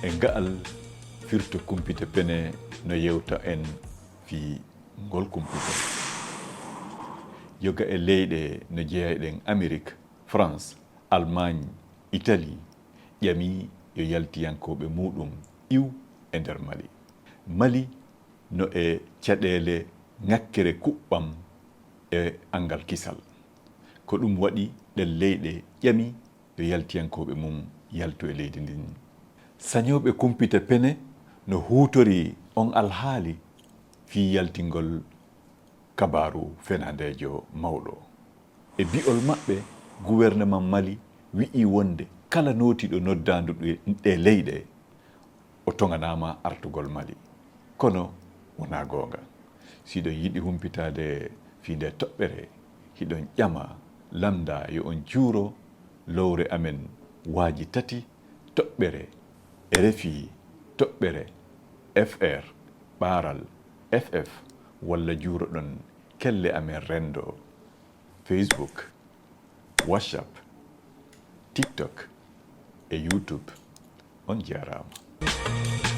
e nga'al firto kumpita pene no yewta en fi ngol kumpita yoga e leyɗe no jeeyɗen Amérique, France, Allemagne, Italie ƴami yo yaltiyankoɓe muɗum iw e nder Mali. Mali no e caɗele ŋakkere kuɓɓam e angal kisal ko ɗum waɗi ɗen leyɗe ƴami yo yaltiyankoɓe mum yaltu e leydi ndin. Sañoɓe kumpita pene no huutori on alhaali fi yaltingol kabaru fenandejo mawɗo e bi'ol maɓɓe gouvernement Mali wi'i wonde kala nootiɗo noddandu ɗe leyɗe o toŋanama artugol Mali kono wona goonga. Siɗon yiɗi humpitade fi nde toɓɓere hiɗon ƴama lamda yo on juuro lowre amen waaji tati toɓɓere RFI toɓɓere FR ɓaaral FF walla juuroɗon kelle amen rendo Facebook, WhatsApp, TikTok e YouTube. On jarama.